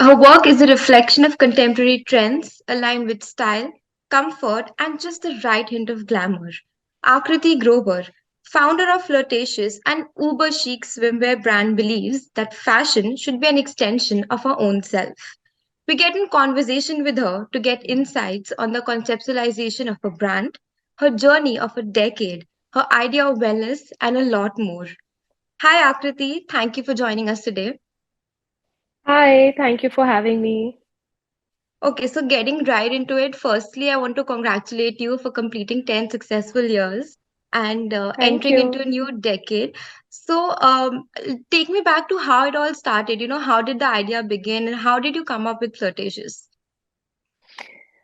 Her work is a reflection of contemporary trends aligned with style, comfort, and just the right hint of glamour. Aakriti Grover, founder of Flirtatious and uber-chic swimwear brand, believes that fashion should be an extension of our own self. We get in conversation with her to get insights on the conceptualization of a brand, her journey of a decade, her idea of wellness, and a lot more. Hi, Akriti. Thank you for joining us today. Hi, thank you for having me. Okay, so getting right into it, firstly, I want to congratulate you for completing 10 successful years and Thank entering into you. a new decade. So, take me back to how it all started. How did the idea begin and how did you come up with Flirtatious?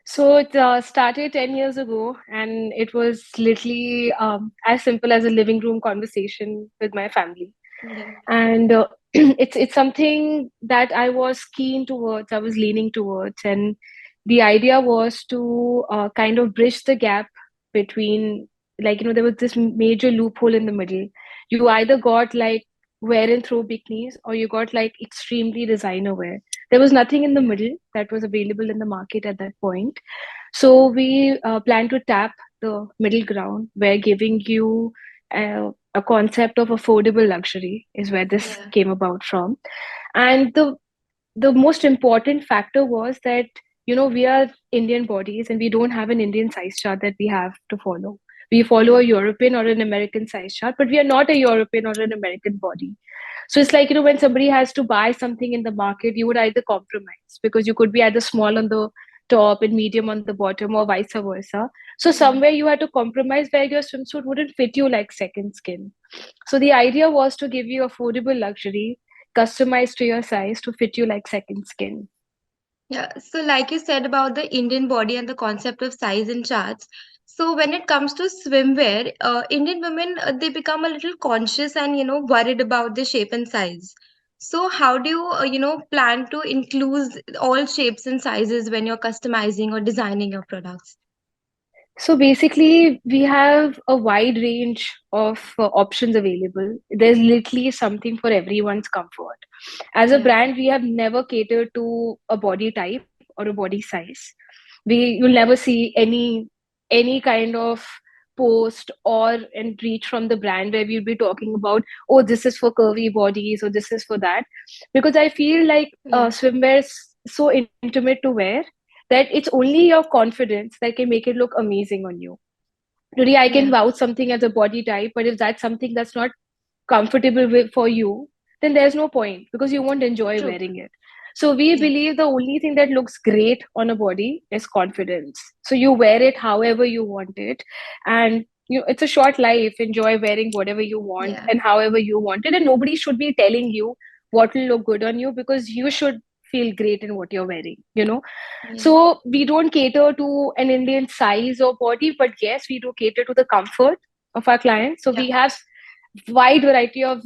So it started 10 years ago, and it was literally as simple as a living room conversation with my family. Yeah. And it's something that I was keen towards, I was leaning towards, and the idea was to kind of bridge the gap between, like, there was this major loophole in the middle. You either got like wear and throw bikinis, or you got like extremely designer wear. There was nothing in the Yeah. middle that was available in the market at that point. So we plan to tap the middle ground where giving you a concept of affordable luxury is where this Yeah. came about from. And the most important factor was that, we are Indian bodies and we don't have an Indian size chart that we have to follow. We follow Yeah. a European or an American size chart, but we are not a European or an American body. So it's like, when somebody has to buy something in the market, you would either compromise because you could be either small on the top and medium on the bottom, or vice versa. So Yeah. somewhere you had to compromise where your swimsuit wouldn't fit you like second skin. So the idea was to give you affordable luxury customized to your size to fit you like second skin. Yeah, so like you said about the Indian body and the concept of size and charts. So when it comes to swimwear, Indian women they become a little conscious and worried about the shape and size. So how do you plan to include all shapes and sizes when you're customizing or designing your products? So basically, we have a wide range of options available. There's literally something for everyone's comfort. As a Yeah, brand, we have never catered to a body type or a body size. You'll never see any kind of post or and reach from the brand where we'll be talking about, oh, this is for curvy bodies or this is for that, because I feel like yeah, swimwear is so intimate to wear that it's only your confidence that can make it look amazing on you. Today I can yeah, vouch something as a body type, but if that's something that's not comfortable with for you, then there's no point because you won't enjoy true. wearing it. So we Yeah, believe the only thing that looks great on a body is confidence. So you wear it however you want it, and it's a short life. Enjoy wearing whatever you want yeah, and however you want it, and nobody should be telling you what will look good on you because you should feel great in what you're wearing. yeah, So we don't cater to an Indian size or body, but yes, we do cater to the comfort of our clients. So yeah, we have wide variety of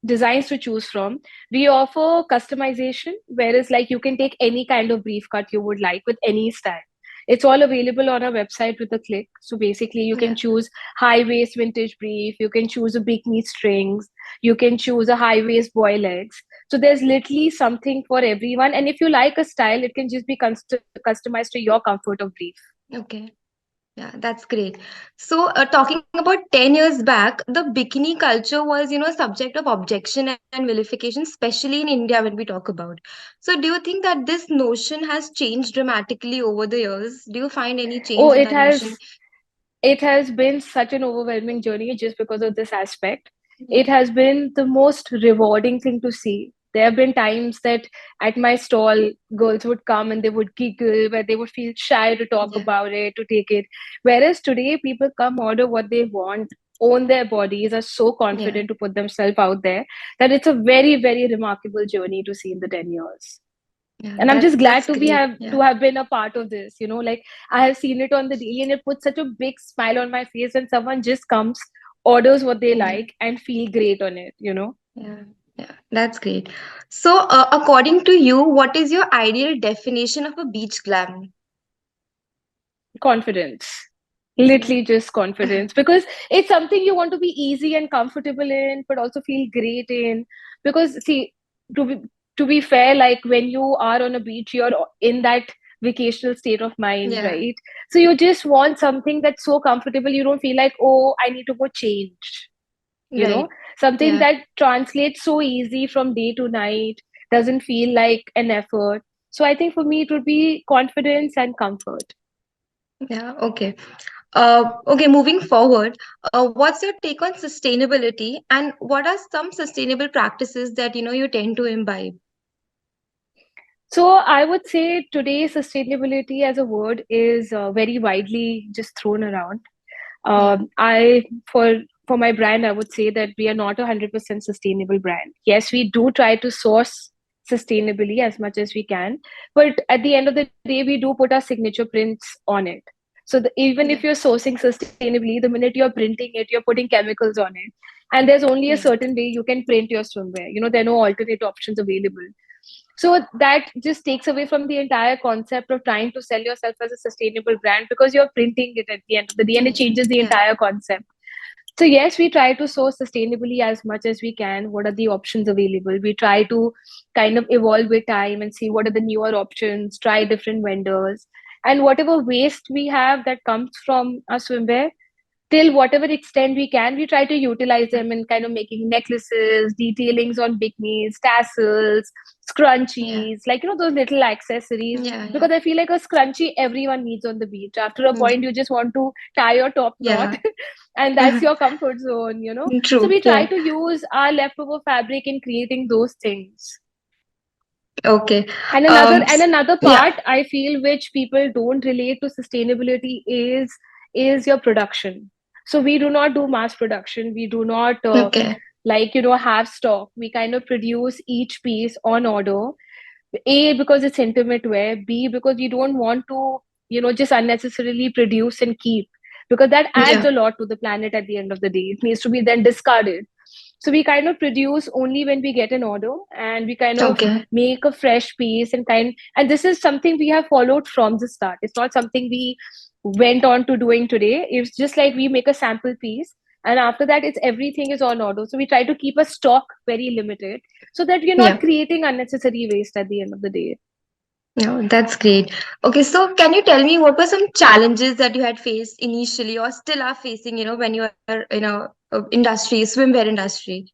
designs to choose from. We offer customization, whereas like you can take any kind of brief cut you would like with any style. It's all available on our website with a click. So basically, you can yeah. choose high waist vintage brief, you can choose a bikini strings, you can choose a high waist boy legs. So there's literally something for everyone. And if you like a style, it can just be customized to your comfort of brief. Okay. Yeah, that's great. So, talking about 10 years back, the bikini culture was, subject of objection and vilification, especially in India when we talk about. So, do you think that this notion has changed dramatically over the years? Do you find any Oh, change in that notion? it has been such an overwhelming journey just because of this aspect. Yeah, It has been the most rewarding thing to see. There have been times that at my stall, girls would come and they would giggle, where they would feel shy to talk yeah, about it, to take it. Whereas today, people come, order what they want, own their bodies, are so yeah, confident to put themselves out there that it's a very, very remarkable journey to see in the 10 years. yeah. And I'm That's just glad to be great. have Yeah, to have been a part of this. Like I have seen it on the daily, and it puts such a big smile on my face when someone just comes, orders what they yeah, like, and feel great on it. yeah, yeah. That's great. So, according to you, what is your ideal definition of a beach glam? Confidence. Yeah, Literally just confidence, because it's something you want to be easy and comfortable in, but also feel great in. Because see, to be to be fair, like when you are on a beach, you're in that vacational state of mind, Yeah. right? So you just want something that's so comfortable, you don't feel like, oh, I need to go change, you know, Right. something Yeah. that translates so easy from day to night, doesn't feel like an effort. So I think for me, it would be confidence and comfort. Yeah. Okay. Okay, moving forward, what's your take on sustainability, and what are some sustainable practices that you tend to imbibe? So I would say today sustainability as a word is very widely just thrown around. Yeah, I for my brand, I would say that we are not 100% sustainable brand. Yes, we do try to source sustainably as much as we can, but at the end of the day, we do put our signature prints on it. So even yeah, if you're sourcing sustainably, the minute you're printing it, you're putting chemicals on it, and there's only a yeah, certain way you can print your swimwear. You know, there are no alternate options available. So that just takes away from the entire concept of trying to sell yourself as a sustainable brand, because you're printing it at the end of the day, and it yeah, changes the yeah, entire concept. So yes, we try to source sustainably as much as we can. What are the options available? We try to kind of evolve with time and see what are the newer options, try different vendors, and whatever waste we have that comes from our swimwear, till whatever extent we can, we try to utilize them in kind of making necklaces, detailings on bikinis, tassels, yeah, scrunchies, like, you know, those little accessories. yeah, yeah, Because I feel like a scrunchie everyone needs on the beach. After a yeah, point, you just want to tie your top knot, yeah. and that's your comfort zone, you know. So True. we try Yeah. to use our leftover fabric in creating those things. Okay. And Um. another Yeah. part I feel which people don't relate to sustainability is your production. So we do not do mass production. We do not Okay. like, you know, have stock. We kind of produce each piece on order. A, because it's intimate wear. B, because we don't want to, you know, just unnecessarily produce and keep, because that adds Yeah. a lot to the planet at the end of the day. It needs to be then discarded. So we kind of produce only when we get an order, and we kind of Okay. make a fresh piece and this is something we have followed from the start. It's not something we went on to doing today. It's just like we make a sample piece, and after that it's everything is on order. So we try to keep a stock very limited, so that we're not Yeah. creating unnecessary waste at the end of the day. No, that's great. Okay, so can you tell me what were some challenges that you had faced initially or still are facing, when you are in industry, swimwear industry?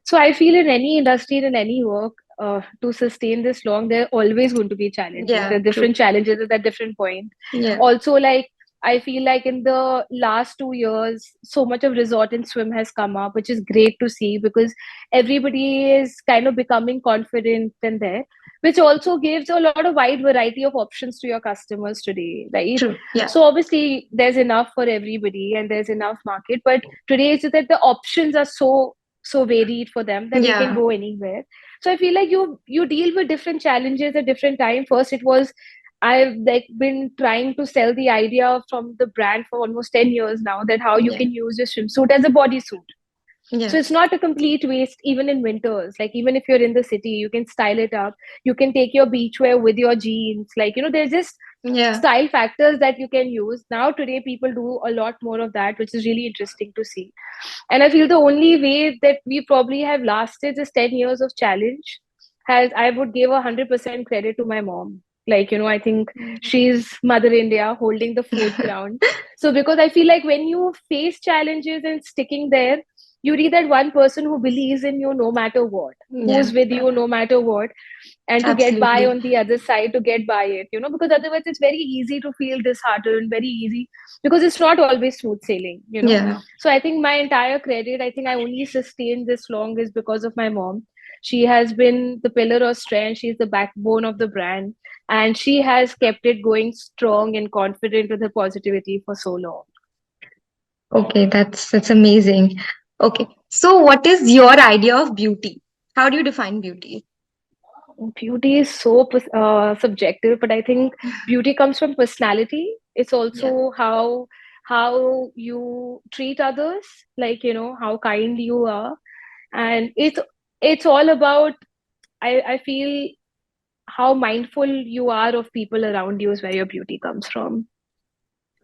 So I feel in any industry, in any work, to sustain this long, there are always going to be challenges. Yeah, There are true. different challenges at different point. Yeah, Also, like, I feel like in the last 2 years, so much of resort and swim has come up, which is great to see, because everybody is kind of becoming confident in there, which also gives a lot of wide variety of options to your customers today, right? true. Yeah, So obviously there's enough for everybody and there's enough market, but today is that the options are so varied for them that they can yeah, go anywhere. So I feel like you deal with different challenges at different time. First it was, I've like been trying to sell the idea from the brand for almost 10 years now, that how you yeah, can use a swimsuit as a bodysuit. yeah, So it's not a complete waste even in winters. Like even if you're in the city, you can style it up. You can take your beachwear with your jeans. Like, you know, there's just yeah, style factors that you can use. Now today people do a lot more of that, which is really interesting to see. And I feel the only way that we probably have lasted this 10 years of challenge has, I would give 100% credit to my mom. Like, you know, I think she's Mother India holding the fourth crown. So, because I feel like when you face challenges and sticking there, you need that one person who believes in you no matter what, yeah, who's with you no matter what, and to get by absolutely. on the other side, to get by it, you know, because otherwise it's very easy to feel disheartened, very easy, because it's not always smooth sailing, you know. Yeah. So I think my entire credit, I think I only sustained this long is because of my mom. She has been the pillar of strength. She's the backbone of the brand. And she has kept it going strong and confident with her positivity for so long. Okay, that's amazing. Okay, so what is your idea of beauty? How do you define beauty? Beauty is so subjective, but I think beauty comes from personality. It's Yeah. also how you treat others, like, you know, how kind you are. And it's all about, I feel, how mindful you are of people around you is where your beauty comes from.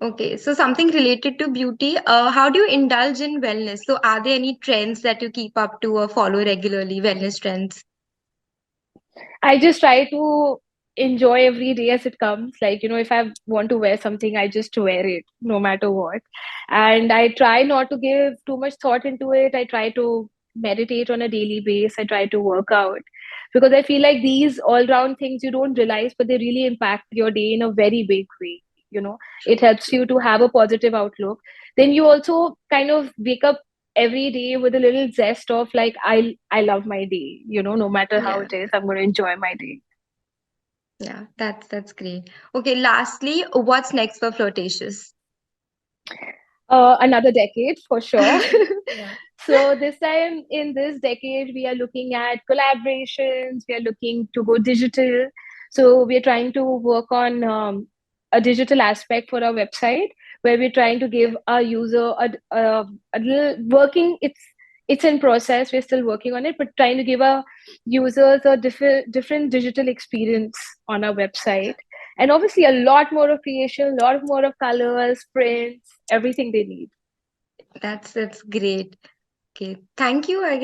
Okay, so something related to beauty. How do you indulge in wellness? So, are there any trends that you keep up to or follow regularly? Wellness trends? I just try to enjoy every day as it comes. Like, if I want to wear something, I just wear it no matter what. And I try not to give too much thought into it. I try to meditate on a daily basis. I try to work out because I feel like these all round things you don't realize, but they really impact your day in a very big way. It helps you to have a positive outlook. Then you also kind of wake up every day with a little zest of like I love my day, no matter how Yeah, it is, I'm going to enjoy my day. yeah, that's great. Okay, lastly, what's next for Flirtatious? Another decade for sure. Yeah. So this time in this decade, we are looking at collaborations. We are looking to go digital. So we are trying to work on a digital aspect for our website, where we're trying to give our user a little working. It's in process. We're still working on it, but trying to give our users a different digital experience on our website, and obviously a lot more of creation, a lot more of colors, prints, everything they need. That's great. Okay, thank you, I guess,